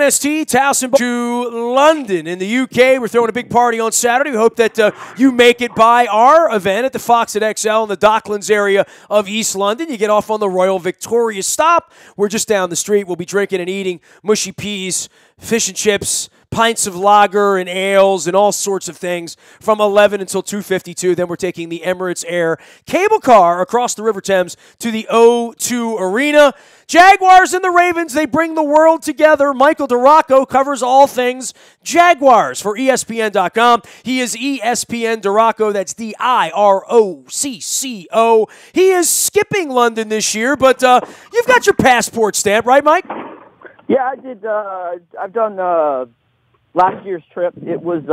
WNST, Towson to London in the UK. We're throwing a big party on Saturday. We hope that you make it by our event at the Fox at XL in the Docklands area of East London. You get off on the Royal Victoria stop. We're just down the street. We'll be drinking and eating mushy peas, fish and chips, pints of lager and ales and all sorts of things from 11 until 2:52. Then we're taking the Emirates Air cable car across the River Thames to the O2 Arena. Jaguars and the Ravens, they bring the world together. Michael DeRocco covers all things Jaguars for ESPN.com. He is ESPN DeRocco. That's DIROCCO. He is skipping London this year, but you've got your passport stamp, right, Mike? Yeah, I did. I've done last year's trip. It was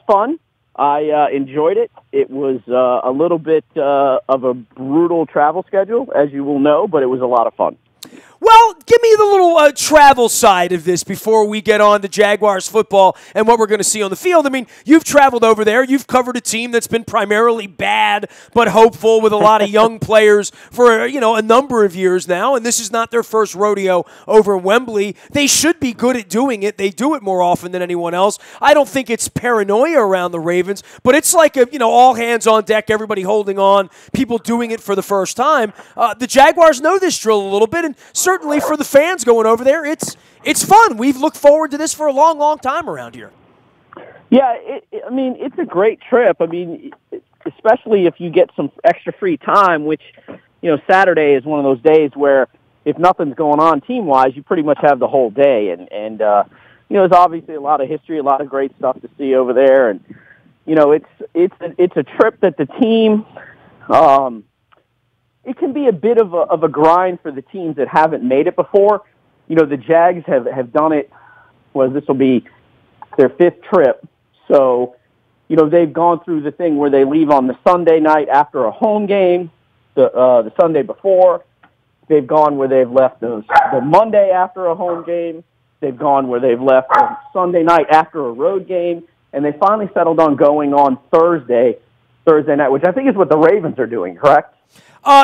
fun. I enjoyed it. It was a little bit of a brutal travel schedule, as you will know, but it was a lot of fun. Well, give me the little travel side of this before we get on to Jaguars football and what we're going to see on the field. I mean, you've traveled over there. You've covered a team that's been primarily bad but hopeful with a lot of young players for, a number of years now, and this is not their first rodeo over Wembley. They should be good at doing it. They do it more often than anyone else. I don't think it's paranoia around the Ravens, but it's like all hands on deck, everybody holding on, people doing it for the first time. The Jaguars know this drill a little bit, and certainly for the fans going over there, it's fun. We've looked forward to this for a long, long time around here. Yeah, it's a great trip. I mean, especially if you get some extra free time, which, Saturday is one of those days where if nothing's going on team-wise, you pretty much have the whole day. And there's obviously a lot of history, a lot of great stuff to see over there. And, it's a trip that the team it can be a bit of a grind for the teams that haven't made it before. The Jags have done it. Well, this will be their fifth trip. So, they've gone through the thing where they leave on the Sunday night after a home game, the Sunday before. They've gone where they've left the Monday after a home game. They've gone where they've left on Sunday night after a road game. And they finally settled on going on Thursday night, which I think is what the Ravens are doing, correct?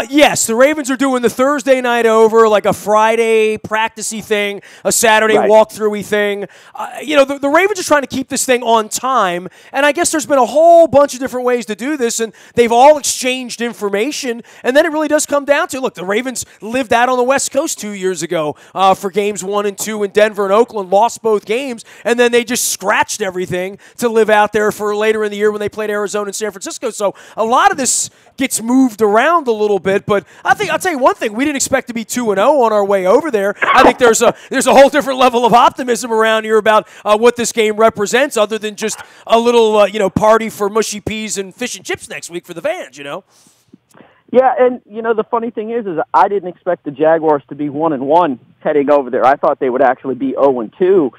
Yes, the Ravens are doing the Thursday night over, like a Friday practice-y thing, a Saturday walkthrough-y thing. The Ravens are trying to keep this thing on time, and I guess there's been a whole bunch of different ways to do this, and they've all exchanged information, and then it really does come down to, look, the Ravens lived out on the West Coast 2 years ago for games 1 and 2 in Denver and Oakland, lost both games, and then they just scratched everything to live out there for later in the year when they played Arizona and San Francisco. So a lot of this gets moved around a little bit, but I'll tell you one thing, we didn't expect to be 2-0 on our way over there. I think there's a whole different level of optimism around here about what this game represents, other than just a little party for mushy peas and fish and chips next week for the fans. Yeah, and the funny thing is I didn't expect the Jaguars to be 1-1 heading over there. I thought they would actually be 0-2,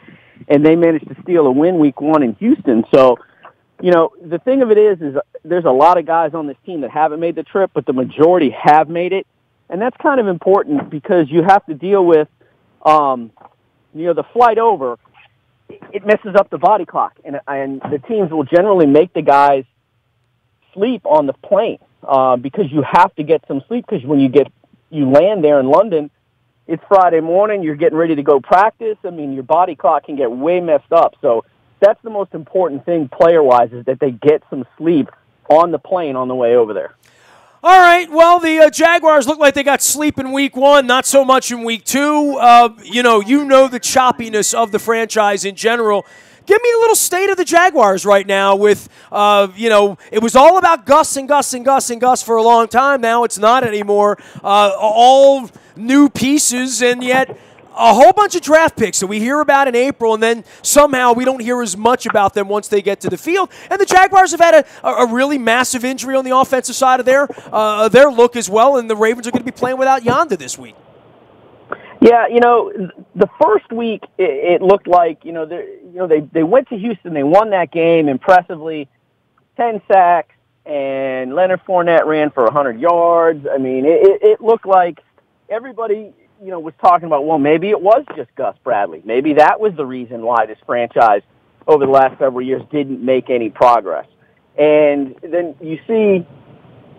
and they managed to steal a win week 1 in Houston. So the thing of it is there's a lot of guys on this team that haven't made the trip, but the majority have made it. And that's kind of important because you have to deal with, the flight over. It messes up the body clock. And the teams will generally make the guys sleep on the plane because you have to get some sleep because when you land there in London, it's Friday morning, you're getting ready to go practice. I mean, your body clock can get way messed up. So that's the most important thing player-wise is that they get some sleep on the plane on the way over there. All right, well, the Jaguars look like they got sleep in week 1, not so much in week 2. You know the choppiness of the franchise in general. Give me a little state of the Jaguars right now with, it was all about Gus and Gus and Gus and Gus for a long time. Now it's not anymore. All new pieces, and yet a whole bunch of draft picks that we hear about in April, and then somehow we don't hear as much about them once they get to the field. And the Jaguars have had a really massive injury on the offensive side of their look as well, and the Ravens are going to be playing without Yonda this week. Yeah, the first week it looked like they went to Houston, they won that game impressively, 10 sacks, and Leonard Fournette ran for 100 yards. I mean, it looked like everybody was talking about, well, maybe it was just Gus Bradley. Maybe that was the reason why this franchise over the last several years didn't make any progress. And then you see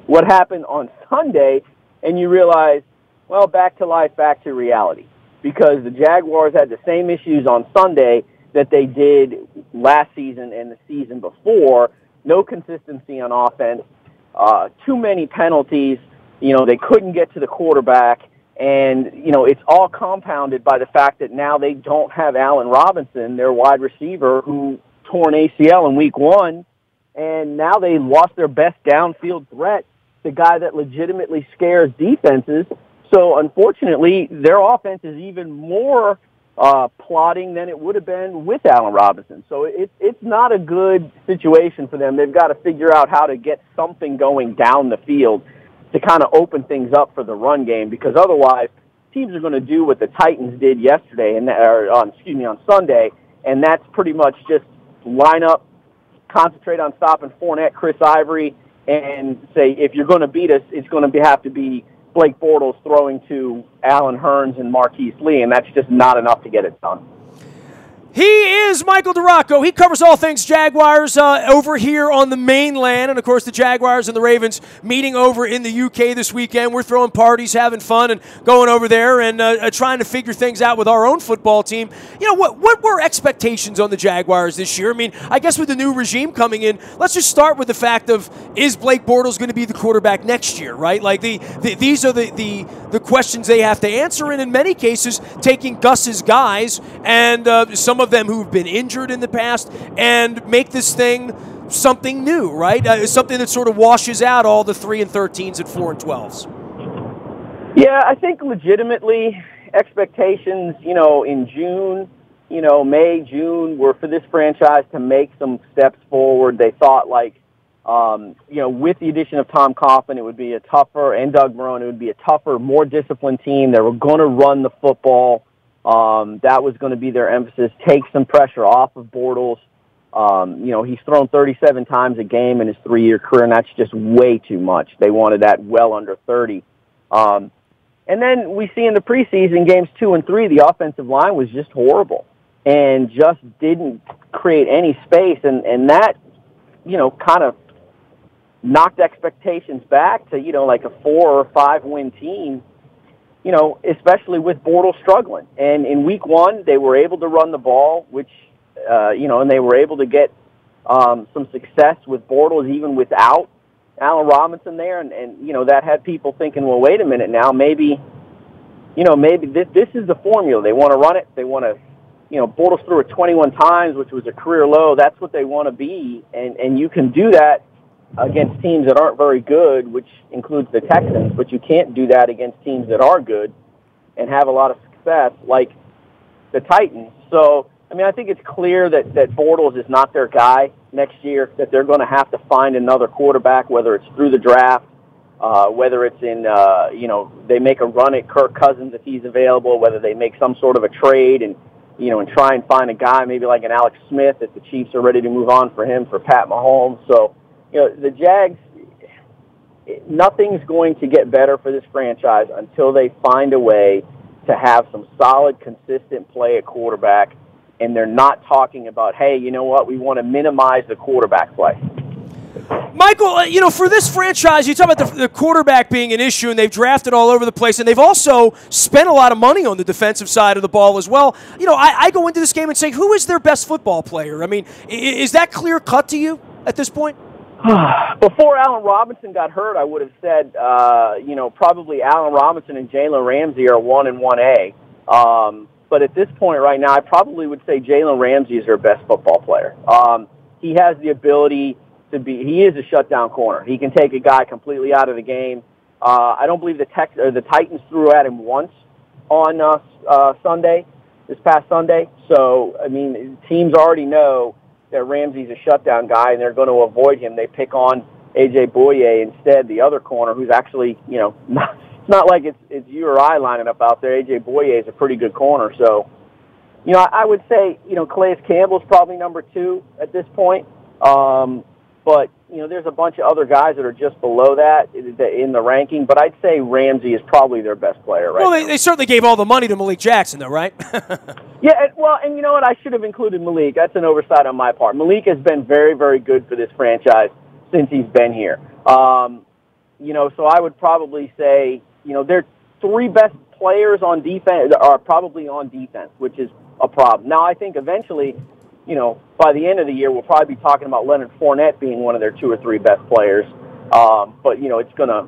what happened on Sunday, and you realize, well, back to life, back to reality. because the Jaguars had the same issues on Sunday that they did last season and the season before. No consistency on offense, too many penalties. They couldn't get to the quarterback, and, it's all compounded by the fact that now they don't have Allen Robinson, their wide receiver, who tore an ACL in week 1, and now they lost their best downfield threat, the guy that legitimately scares defenses. So, unfortunately, their offense is even more plotting than it would have been with Allen Robinson. So it's not a good situation for them. They've got to figure out how to get something going down the field to kind of open things up for the run game, because otherwise teams are going to do what the Titans did yesterday on Sunday, and that's pretty much just line up, concentrate on stopping Fournette, Chris Ivory, and say, if you're going to beat us, it's going to have to be Blake Bortles throwing to Allen Hurns and Marquise Lee, and that's just not enough to get it done. He is Michael DeRocco. He covers all things Jaguars over here on the mainland. And, of course, the Jaguars and the Ravens meeting over in the UK this weekend. We're throwing parties, having fun, and going over there and trying to figure things out with our own football team. What were expectations on the Jaguars this year? I mean, I guess with the new regime coming in, let's just start with the fact of, is Blake Bortles going to be the quarterback next year, right? Like, these are the questions they have to answer. And in many cases, taking Gus's guys and some of them who've been injured in the past and make this thing something new, right? Something that sort of washes out all the 3-13s and 4-12s. Yeah, I think legitimately expectations, in June, May, June, were for this franchise to make some steps forward. They thought with the addition of Tom Coughlin, it would be a tougher, and Doug Marrone, it would be a tougher, more disciplined team. They were going to run the football. That was going to be their emphasis, take some pressure off of Bortles. He's thrown 37 times a game in his 3-year career, and that's just way too much. They wanted that well under 30. And then we see in the preseason, games 2 and 3, the offensive line was just horrible and just didn't create any space. And that, kind of knocked expectations back to, like a 4 or 5 win team. Especially with Bortles struggling. And in week 1, they were able to run the ball, which, and they were able to get some success with Bortles even without Allen Robinson there. And that had people thinking, well, wait a minute now, maybe this is the formula. They want to run it. They want to, Bortles threw it 21 times, which was a career low. That's what they want to be. And you can do that against teams that aren't very good, which includes the Texans, but you can't do that against teams that are good and have a lot of success, like the Titans. So, I think it's clear that Bortles is not their guy next year, that they're going to have to find another quarterback, whether it's through the draft, whether it's in, they make a run at Kirk Cousins if he's available, whether they make some sort of a trade and try and find a guy, maybe like an Alex Smith, if the Chiefs are ready to move on for him, for Pat Mahomes. So, the Jags, nothing's going to get better for this franchise until they find a way to have some solid, consistent play at quarterback, and they're not talking about, hey, you know what, we want to minimize the quarterback play. Michael, for this franchise, you talk about the quarterback being an issue, and they've drafted all over the place, and they've also spent a lot of money on the defensive side of the ball as well. I go into this game and say, who is their best football player? I mean, is that clear cut to you at this point? Before Allen Robinson got hurt, I would have said, probably Allen Robinson and Jalen Ramsey are 1 and 1A. But at this point right now, I probably would say Jalen Ramsey is their best football player. He has the ability to he is a shutdown corner. He can take a guy completely out of the game. I don't believe the Titans threw at him once on this past Sunday. So, teams already know that Ramsey's a shutdown guy, and they're going to avoid him. They pick on A.J. Boye instead, the other corner, who's actually, it's not like it's you or I lining up out there. A.J. Boye is a pretty good corner. So, I would say, Calais Campbell's probably number 2 at this point. But, there's a bunch of other guys that are just below that in the ranking. But I'd say Ramsey is probably their best player right now. They certainly gave all the money to Malik Jackson, though, right? Yeah, and you know what? I should have included Malik. That's an oversight on my part. Malik has been very, very good for this franchise since he's been here. So I would probably say, their 3 best players on defense are probably on defense, which is a problem. Now, I think eventually, by the end of the year, we'll probably be talking about Leonard Fournette being one of their 2 or 3 best players. But it's gonna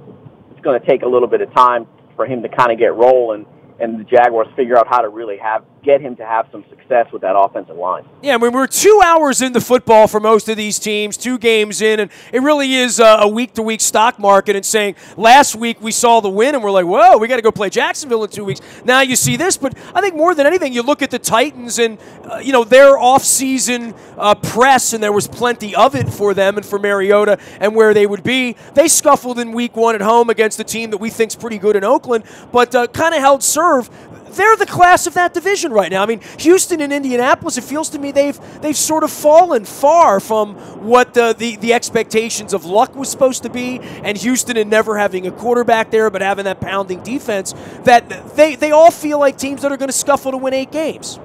take a little bit of time for him to kind of get rolling, and the Jaguars figure out how to really get him to have some success with that offensive line. Yeah, I mean, we're 2 hours into football for most of these teams, 2 games in, and it really is a week-to-week stock market. And saying last week we saw the win, and we're like, whoa, we got to go play Jacksonville in 2 weeks. Now you see this, but I think more than anything, you look at the Titans and their off-season press, and there was plenty of it for them and for Mariota and where they would be. They scuffled in week 1 at home against a team that we think's pretty good in Oakland, but kind of held serve. They're the class of that division right now. I mean, Houston and Indianapolis, it feels to me they've sort of fallen far from what the expectations of Luck was supposed to be, and Houston and never having a quarterback there but having that pounding defense, that they all feel like teams that are going to scuffle to win 8 games.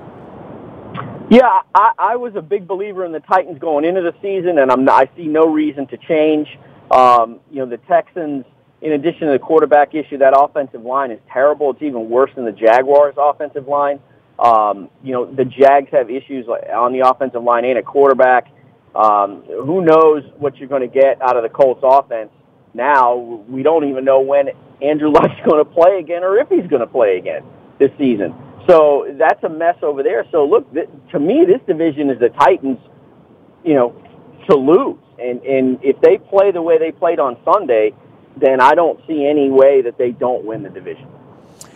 Yeah, I was a big believer in the Titans going into the season, and I see no reason to change. The Texans, in addition to the quarterback issue, that offensive line is terrible. It's even worse than the Jaguars' offensive line. The Jags have issues on the offensive line and a quarterback. Who knows what you're going to get out of the Colts offense now? We don't even know when Andrew Luck's going to play again or if he's going to play again this season. So that's a mess over there. So, look, to me, this division is the Titans, to lose. And if they play the way they played on Sunday, then I don't see any way that they don't win the division.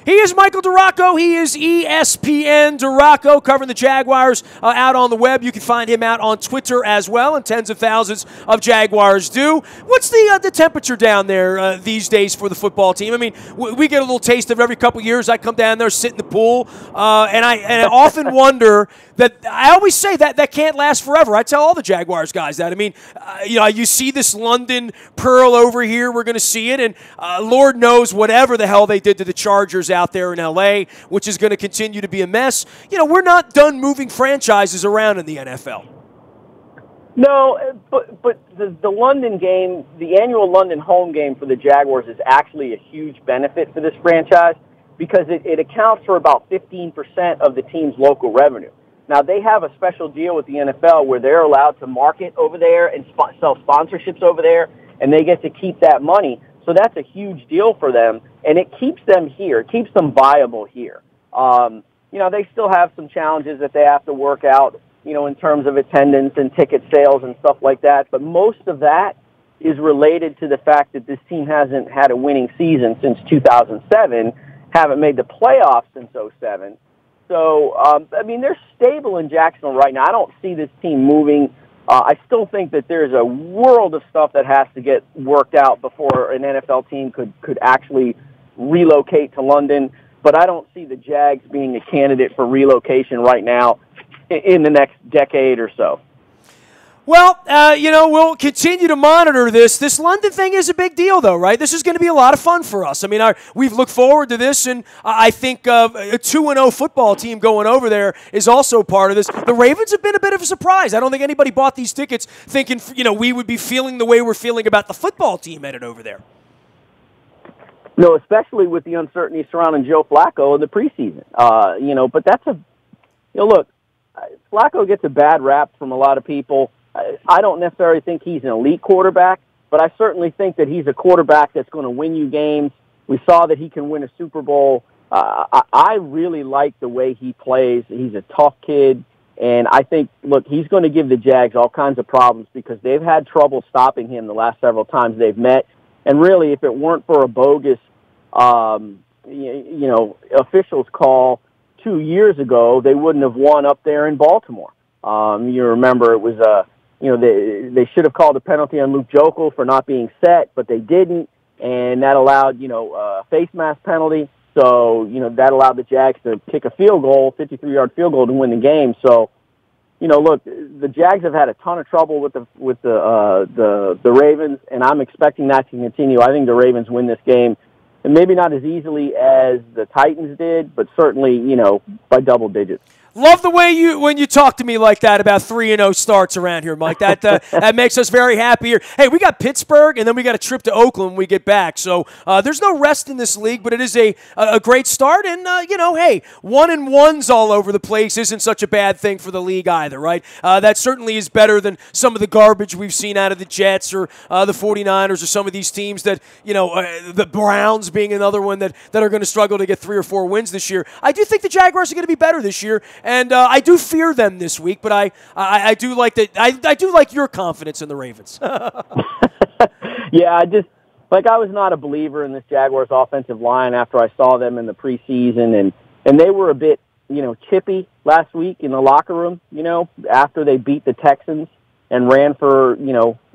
He is Michael DeRocco. He is ESPN DeRocco, covering the Jaguars out on the web. You can find him out on Twitter as well, and tens of thousands of Jaguars do. What's the temperature down there these days for the football team? I mean, we get a little taste of it every couple of years. I come down there, sit in the pool, and I often wonder that I always say that can't last forever. I tell all the Jaguars guys that. I mean, you see this London pearl over here. We're going to see it, and Lord knows whatever the hell they did to the Chargers out there in L.A., which is going to continue to be a mess. We're not done moving franchises around in the NFL. No, but the London game, the annual London home game for the Jaguars is actually a huge benefit for this franchise because it accounts for about 15% of the team's local revenue. Now, they have a special deal with the NFL where they're allowed to market over there and sell sponsorships over there, and they get to keep that money. So that's a huge deal for them, and it keeps them here. It keeps them viable here. They still have some challenges that they have to work out, in terms of attendance and ticket sales and stuff like that. But most of that is related to the fact that this team hasn't had a winning season since 2007, haven't made the playoffs since 2007. So, they're stable in Jacksonville right now. I don't see this team moving. I still think that there's a world of stuff that has to get worked out before an NFL team could actually relocate to London. But I don't see the Jags being a candidate for relocation right now in the next decade or so. Well, we'll continue to monitor this. This London thing is a big deal, though, right? This is going to be a lot of fun for us. I mean, we've looked forward to this, and I think a 2-0 football team going over there is also part of this. The Ravens have been a bit of a surprise. I don't think anybody bought these tickets thinking, we would be feeling the way we're feeling about the football team headed over there. No, especially with the uncertainty surrounding Joe Flacco in the preseason. But that's look, Flacco gets a bad rap from a lot of people. I don't necessarily think he's an elite quarterback, but I certainly think that he's a quarterback that's going to win you games. We saw that he can win a Super Bowl. I really like the way he plays. He's a tough kid, and I think, look, he's going to give the Jags all kinds of problems because they've had trouble stopping him the last several times they've met. And really, if it weren't for a bogus, officials call 2 years ago, they wouldn't have won up there in Baltimore. You remember it was they should have called a penalty on Luke Jokel for not being set, but they didn't, and that allowed, a face mask penalty. So, that allowed the Jags to kick a field goal, 53-yard field goal to win the game. So, look, the Jags have had a ton of trouble with the Ravens, and I'm expecting that to continue. I think the Ravens win this game, and maybe not as easily as the Titans did, but certainly, by double digits. Love the way when you talk to me like that about 3-0 starts around here, Mike. That makes us very happy here. Hey, we got Pittsburgh, and then we got a trip to Oakland when we get back. So there's no rest in this league, but it is a great start. And, hey, 1-1s all over the place isn't such a bad thing for the league either, right? That certainly is better than some of the garbage we've seen out of the Jets or the 49ers or some of these teams that, the Browns being another one that are going to struggle to get 3 or 4 wins this year. I do think the Jaguars are going to be better this year, and I do fear them this week, but I do like that. I do like your confidence in the Ravens. Yeah, I was not a believer in this Jaguars offensive line after I saw them in the preseason, and they were a bit, chippy last week in the locker room, after they beat the Texans and ran for,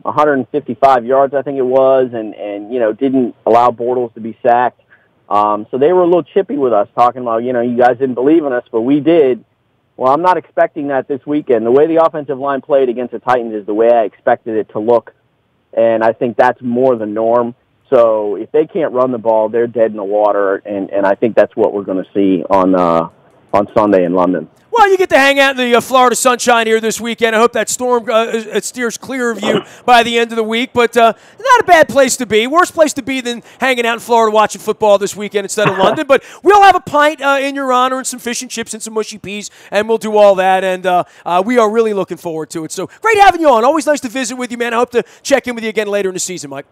155 yards, I think it was, and didn't allow Bortles to be sacked. So they were a little chippy with us, talking about, you guys didn't believe in us, but we did. Well, I'm not expecting that this weekend. The way the offensive line played against the Titans is the way I expected it to look, and I think that's more the norm. So if they can't run the ball, they're dead in the water, and I think that's what we're going to see on Sunday in London. Well, you get to hang out in the Florida sunshine here this weekend. I hope that storm it steers clear of you by the end of the week. But not a bad place to be. Worse place to be than hanging out in Florida watching football this weekend instead of London. But we'll have a pint in your honor and some fish and chips and some mushy peas, and we'll do all that. And we are really looking forward to it. So great having you on. Always nice to visit with you, man. I hope to check in with you again later in the season, Mike.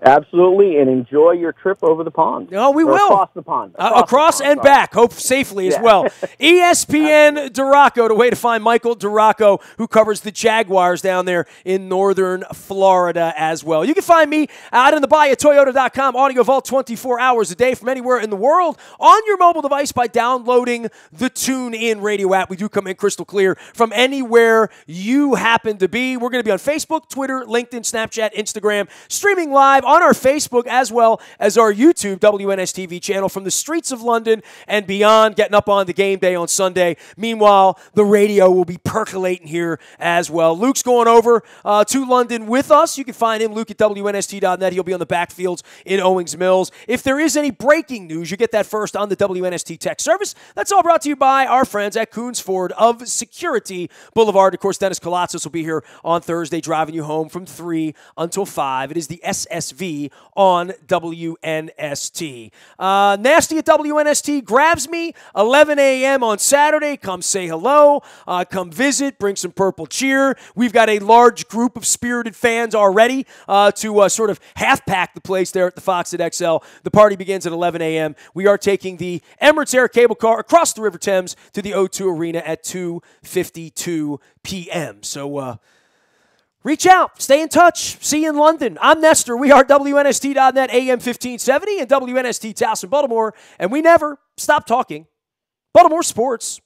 Absolutely, and enjoy your trip over the pond. Oh, we will. Across the pond. Across and back. Hope safely as well. ESPN Duraco, the way to find Michael Duraco, who covers the Jaguars down there in northern Florida as well. You can find me out in the bay at Toyota.com, Audio Vault 24 hours a day from anywhere in the world on your mobile device by downloading the TuneIn radio app. We do come in crystal clear from anywhere you happen to be. We're going to be on Facebook, Twitter, LinkedIn, Snapchat, Instagram, streaming live on our Facebook as well as our YouTube WNSTV channel from the streets of London and beyond, getting up on the game day on Sunday. Meanwhile, the radio will be percolating here as well. Luke's going over to London with us. You can find him, Luke, at WNST.net. He'll be on the backfields in Owings Mills. If there is any breaking news, you get that first on the WNST Tech Service. That's all brought to you by our friends at Coons Ford of Security Boulevard. Of course, Dennis Kolatzis will be here on Thursday driving you home from 3 until 5. It is the SSV on WNST. Nasty at WNST grabs me 11 a.m. on Saturday. Come say hello. Come visit. Bring some purple cheer. We've got a large group of spirited fans already to sort of half-pack the place there at the Fox at XL. The party begins at 11 a.m. We are taking the Emirates Air cable car across the River Thames to the O2 Arena at 2:52 p.m. So, reach out. Stay in touch. See you in London. I'm Nestor. We are WNST.net, AM 1570, and WNST Towson, Baltimore. And we never stop talking Baltimore sports.